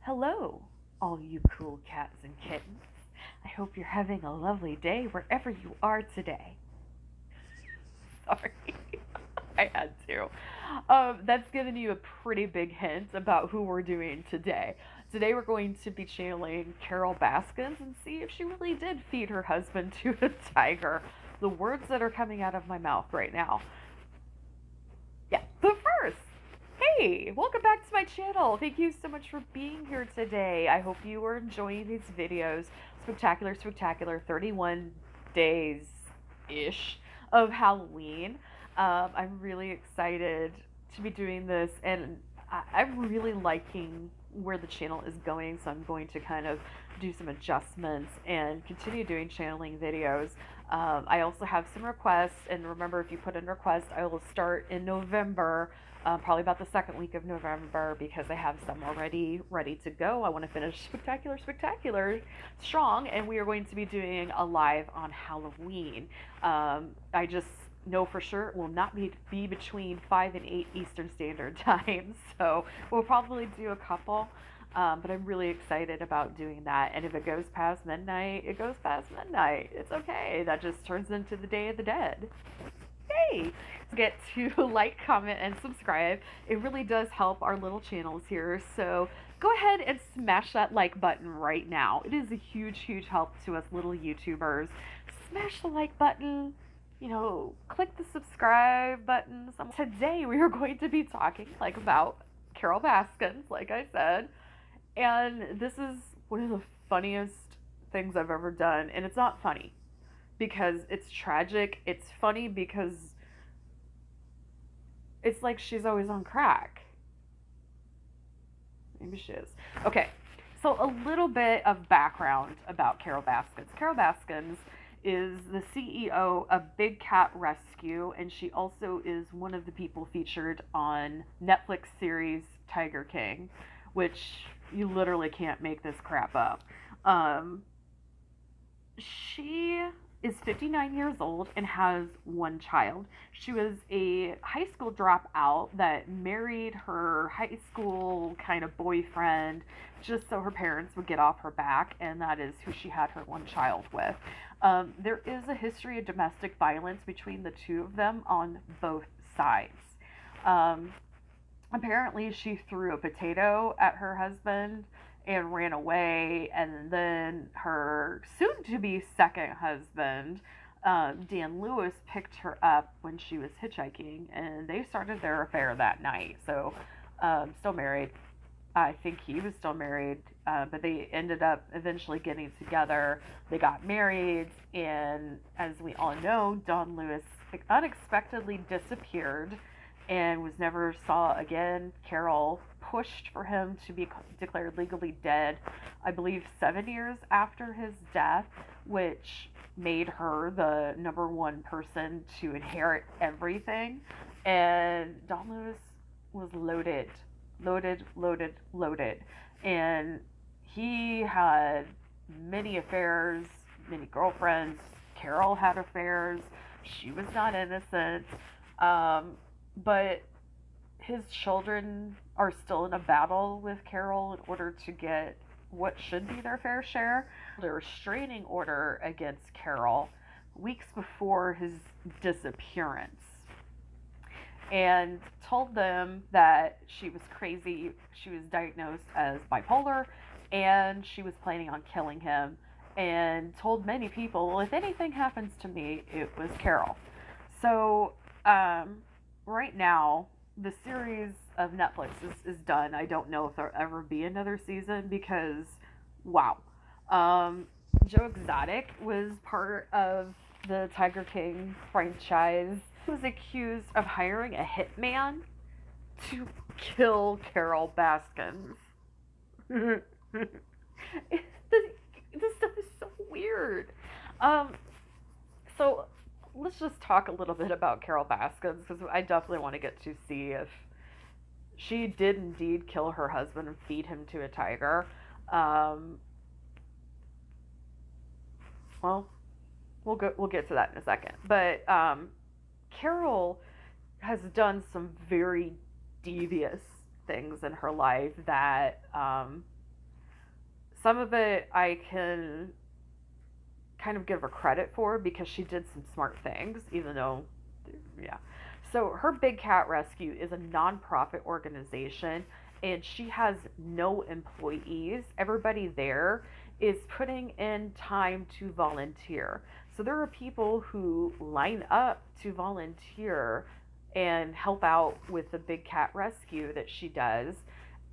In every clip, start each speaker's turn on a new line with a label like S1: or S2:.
S1: Hello, all you cool cats and kittens. I hope you're having a lovely day wherever you are today. Sorry, I had to. That's given you a pretty big hint about who we're doing today. Today we're going to be channeling Carol Baskins and see if she really did feed her husband to a tiger. The words that are coming out of my mouth right now. Yeah, but first, hey, welcome back to my channel. Thank you so much for being here today. I hope you are enjoying these videos. Spectacular 31 days-ish of Halloween. I'm really excited to be doing this, and I'm really liking where the channel is going, so I'm going to kind of do some adjustments and continue doing channeling videos. I also have some requests, and remember, if you put in requests, I will start in November, probably about the second week of November, because I have some already ready to go. I want to finish spectacular strong, and we are going to be doing a live on Halloween. I just know for sure it will not be between 5 and 8 Eastern Standard Time, so we'll probably do a couple. But I'm really excited about doing that. And if it goes past midnight, it goes past midnight. It's okay. That just turns into the Day of the Dead. Yay! Get to like, comment, and subscribe. It really does help our little channels here. So go ahead and smash that like button right now. It is a huge help to us little YouTubers. Smash the like button. Click the subscribe button. Today we are going to be talking about Carol Baskins, like I said. And this is one of the funniest things I've ever done. And it's not funny because it's tragic. It's funny because it's like she's always on crack. Maybe she is. Okay, so a little bit of background about Carol Baskins. Carol Baskins is the CEO of Big Cat Rescue, and she also is one of the people featured on Netflix series Tiger King, which you literally can't make this crap up. She is 59 years old and has one child. She was a high school dropout that married her high school kind of boyfriend just so her parents would get off her back, and that is who she had her one child with. There is a history of domestic violence between the two of them on both sides. Apparently, she threw a potato at her husband and ran away, and then her soon-to-be second husband, Dan Lewis, picked her up when she was hitchhiking, and they started their affair that night. So, still married. I think he was still married, but they ended up eventually getting together. They got married, and as we all know, Don Lewis unexpectedly disappeared and was never saw again. Carol pushed for him to be declared legally dead, I believe 7 years after his death, which made her the number one person to inherit everything. And Don Lewis was loaded. And he had many affairs, many girlfriends. Carol had affairs. She was not innocent. But his children are still in a battle with Carol in order to get what should be their fair share. The restraining order against Carol weeks before his disappearance, and told them that she was crazy. She was diagnosed as bipolar, and she was planning on killing him, and told many people, well, if anything happens to me, it was Carol. So, right now, the series of Netflix is done. I don't know if there'll ever be another season because, wow. Joe Exotic was part of the Tiger King franchise. He was accused of hiring a hitman to kill Carol Baskins. This stuff is so weird. So let's just talk a little bit about Carol Baskins, because I definitely want to get to see if she did indeed kill her husband and feed him to a tiger. Well, we'll get to that in a second. But Carol has done some very devious things in her life that Some of it I can kind of give her credit for because she did some smart things, even though, yeah. So her Big Cat Rescue is a nonprofit organization and she has no employees. Everybody there is putting in time to volunteer. So there are people who line up to volunteer and help out with the Big Cat Rescue that she does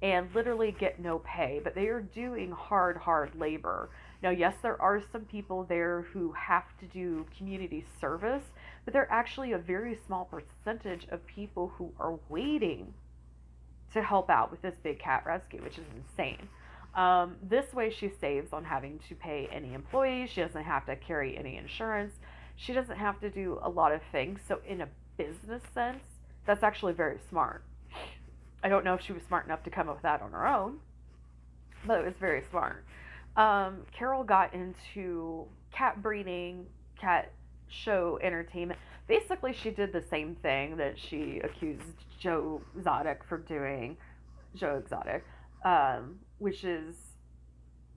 S1: and literally get no pay, but they are doing hard labor. Now, yes, there are some people there who have to do community service, but they're actually a very small percentage of people who are waiting to help out with this Big Cat Rescue, which is insane. This way, she saves on having to pay any employees. She doesn't have to carry any insurance. She doesn't have to do a lot of things. So, in a business sense, that's actually very smart. I don't know if she was smart enough to come up with that on her own, but it was very smart. Carol got into cat breeding, cat show entertainment. Basically, she did the same thing that she accused Joe Exotic for doing, Joe Exotic, which is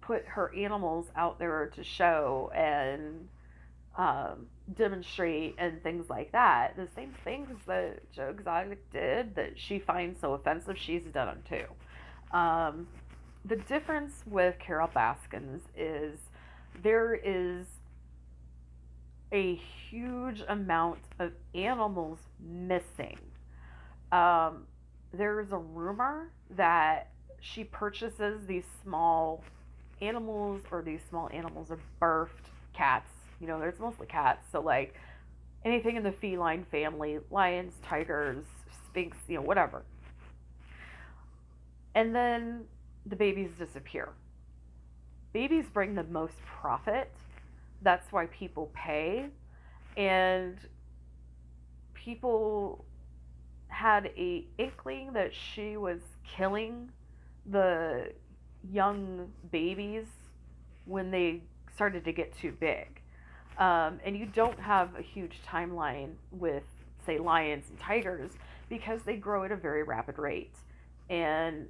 S1: put her animals out there to show and demonstrate and things like that. The same things that Joe Exotic did that she finds so offensive, she's done them too. The difference with Carol Baskins is there is a huge amount of animals missing. Um, there's a rumor that she purchases these small animals, or these small animals are birthed cats. You know, there's mostly cats, so like anything in the feline family, lions, tigers, sphinx, you know, whatever. And then the babies disappear. Babies bring the most profit. That's why people pay. And people had a inkling that she was killing the young babies when they started to get too big. And you don't have a huge timeline with, say, lions and tigers because they grow at a very rapid rate. And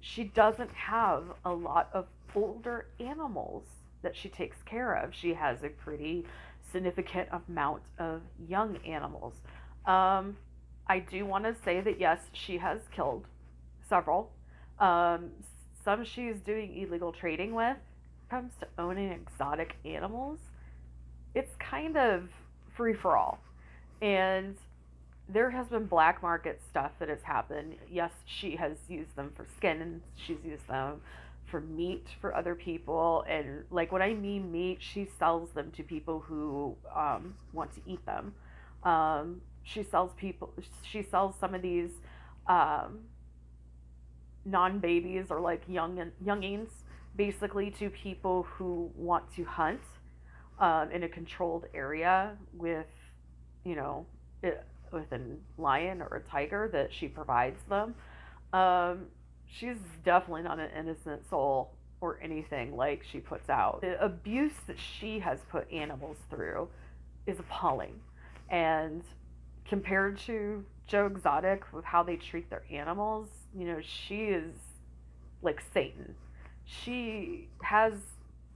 S1: she doesn't have a lot of older animals that she takes care of. She has a pretty significant amount of young animals. Um, I do want to say that yes, she has killed several. Um, some she's doing illegal trading with. When it comes to owning exotic animals, it's kind of free for all. And there has been black market stuff that has happened. Yes, she has used them for skin and she's used them for meat for other people. And like when I mean meat, she sells them to people who want to eat them. She sells some of these um, non-babies or like youngings basically to people who want to hunt in a controlled area with, you know, with a lion or a tiger that she provides them. Um, she's definitely not an innocent soul or anything like she puts out. The abuse that she has put animals through is appalling. And compared to Joe Exotic with how they treat their animals, you know, she is like Satan. She has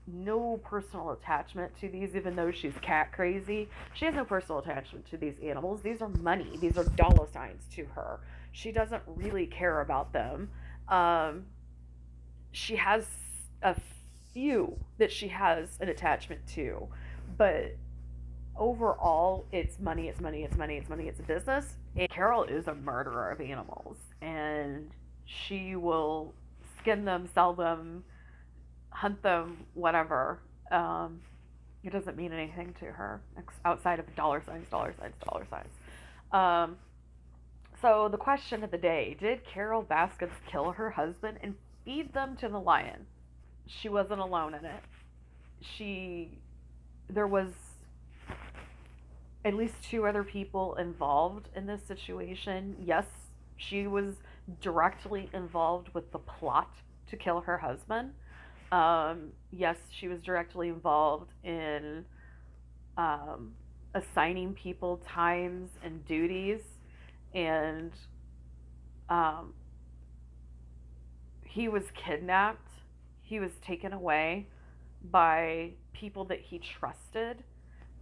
S1: no personal attachment to these, even though she's cat crazy. She has no personal attachment to these animals. These are money, these are dollar signs to her. She doesn't really care about them. Um, she has a few that she has an attachment to, but overall, it's money, it's money, it's money, it's money, it's a business. And Carol is a murderer of animals, and she will skin them, sell them, hunt them, whatever. It doesn't mean anything to her outside of dollar signs, dollar signs, dollar signs. Um, so the question of the day: did Carol Baskins kill her husband and feed them to the lion? She wasn't alone in it. She, there was at least two other people involved in this situation. Yes, she was directly involved with the plot to kill her husband. Yes, she was directly involved in um, assigning people times and duties, and um, he was kidnapped. he was taken away by people that he trusted,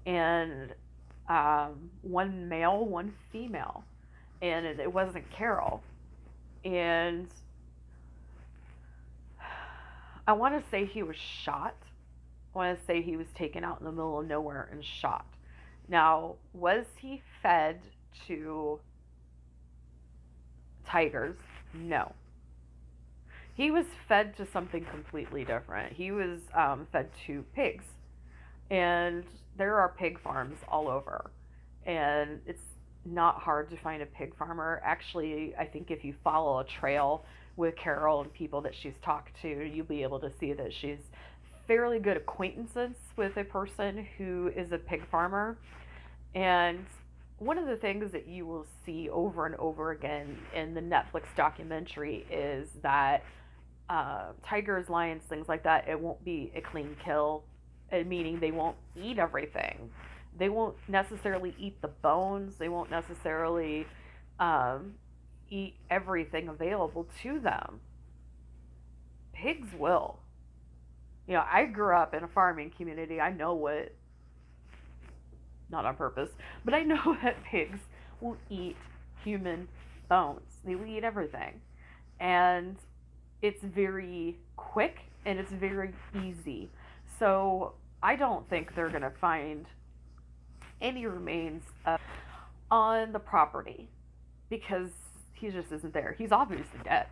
S1: and one male, one female, and it wasn't Carol. And I want to say he was shot. I want to say he was taken out in the middle of nowhere and shot. Now, was he fed to tigers? No. He was fed to something completely different. He was fed to pigs. And there are pig farms all over. And it's not hard to find a pig farmer. Actually, I think if you follow a trail with Carol and people that she's talked to, you'll be able to see that she's fairly good acquaintances with a person who is a pig farmer. And one of the things that you will see over and over again in the Netflix documentary is that tigers, lions, things like that, it won't be a clean kill, meaning they won't eat everything. They won't necessarily eat the bones. They won't necessarily eat everything available to them. Pigs will. You know, I grew up in a farming community. I know what, not on purpose, but I know that pigs will eat human bones. They will eat everything. And it's very quick and it's very easy. So I don't think they're going to find any remains on the property because he just isn't there. He's obviously dead.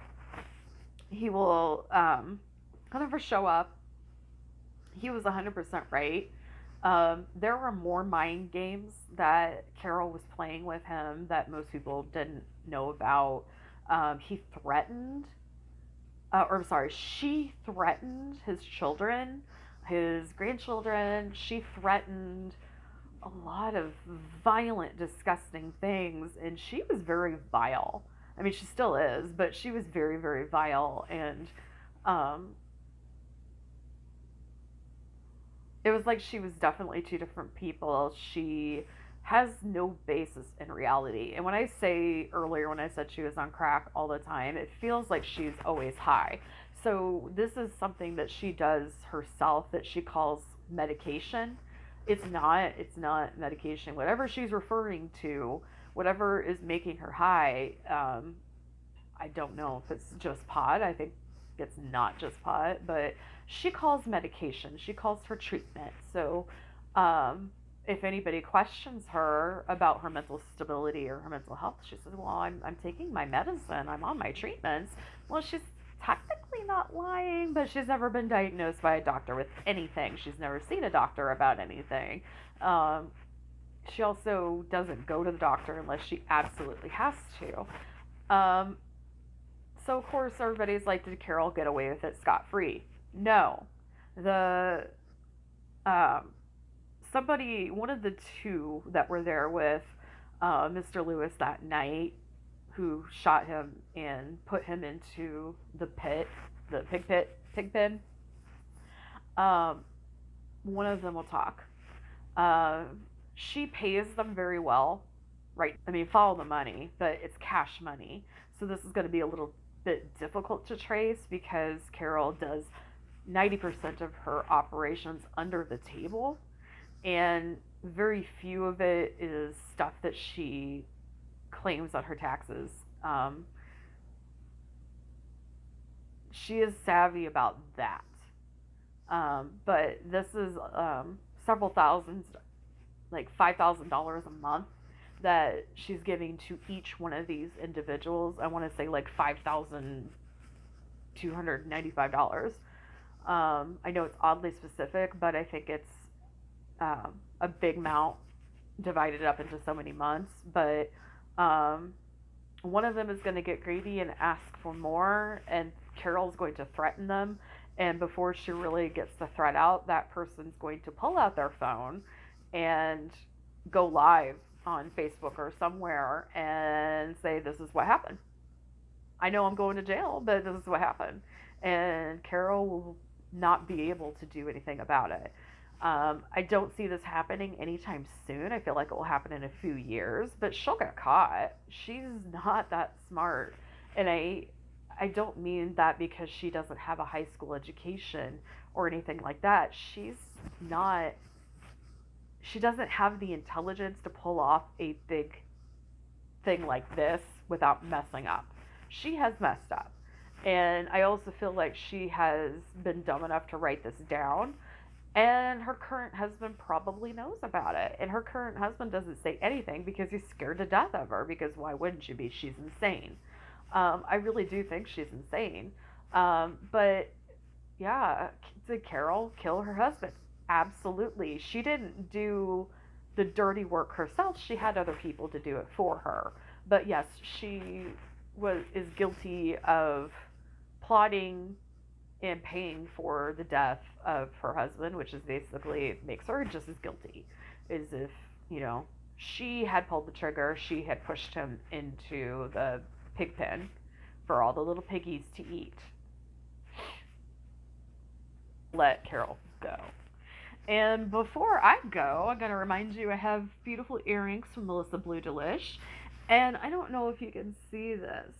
S1: He will never show up. He was 100% right. There were more mind games that Carol was playing with him that most people didn't know about. He threatened, or I'm sorry, she threatened his children, his grandchildren. She threatened a lot of violent, disgusting things, and she was very vile. I mean, she still is, but she was very, very vile, and it was like she was definitely two different people. She has no basis in reality. And when I say earlier, when I said she was on crack all the time, it feels like she's always high. So this is something that she does herself that she calls medication. It's not medication. Whatever she's referring to, whatever is making her high, I don't know if it's just pot. I think it's not just pot, but she calls medication. She calls for treatment. So, if anybody questions her about her mental stability or her mental health, she says, "Well, I'm taking my medicine. I'm on my treatments." Well, she's technically not lying, but she's never been diagnosed by a doctor with anything. She's never seen a doctor about anything. She also doesn't go to the doctor unless she absolutely has to. Um, so, of course, everybody's like, did Carol get away with it scot free? No. The um, somebody, one of the two that were there with Mr. Lewis that night, who shot him and put him into the pit, the pig pen. Um, One of them will talk. Uh, she pays them very well, right? I mean, follow the money, but it's cash money. So this is going to be a little bit difficult to trace because Carol does 90% of her operations under the table, and very few of it is stuff that she claims on her taxes. She is savvy about that. But this is several thousands, like $5,000 a month that she's giving to each one of these individuals. I want to say like $5,295. I know it's oddly specific, but I think it's a big amount divided up into so many months. But one of them is going to get greedy and ask for more, and Carol's going to threaten them. And before she really gets the threat out, that person's going to pull out their phone and go live on Facebook or somewhere and say, "This is what happened. I know I'm going to jail, but this is what happened." And Carol will not be able to do anything about it. I don't see this happening anytime soon. I feel like it will happen in a few years, but she'll get caught. She's not that smart. And I don't mean that because she doesn't have a high school education or anything like that. Not, she doesn't have the intelligence to pull off a big thing like this without messing up. She has messed up. And I also feel like she has been dumb enough to write this down. And her current husband probably knows about it. And her current husband doesn't say anything because he's scared to death of her. Because why wouldn't you be? She's insane. I really do think she's insane. But yeah, did Carol kill her husband? Absolutely. She didn't do the dirty work herself. She had other people to do it for her. But yes, she was is guilty of plotting and paying for the death of her husband, which is basically makes her just as guilty as if, you know, she had pulled the trigger, she had pushed him into the pig pen for all the little piggies to eat. Let Carol go. And before I go, I'm going to remind you I have beautiful earrings from Melissa Blue Delish. And I don't know if you can see this,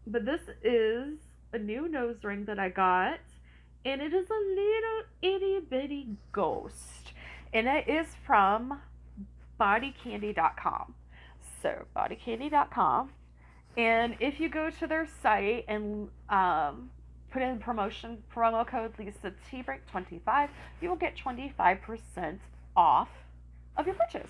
S1: but this is a new nose ring that I got. And it is a little itty bitty ghost. And it is from bodycandy.com. So, bodycandy.com. And if you go to their site and put in promo code Lisa T Break 25, you will get 25% off of your purchase.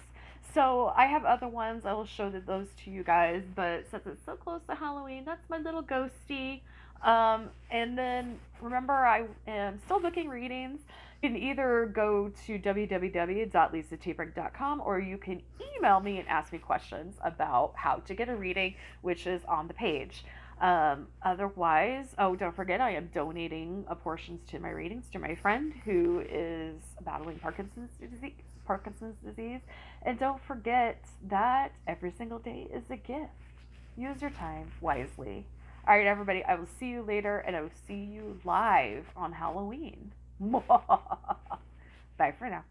S1: So I have other ones. I will show those to you guys. But since it's so close to Halloween, that's my little ghosty. And then remember, I am still booking readings. You can either go to www.lisatbrink.com or you can email me and ask me questions about how to get a reading, which is on the page. Otherwise, oh, don't forget, I am donating portions to my readings to my friend who is battling Parkinson's disease. And don't forget that every single day is a gift. Use your time wisely. All right, everybody, I will see you later, and I will see you live on Halloween. Bye for now.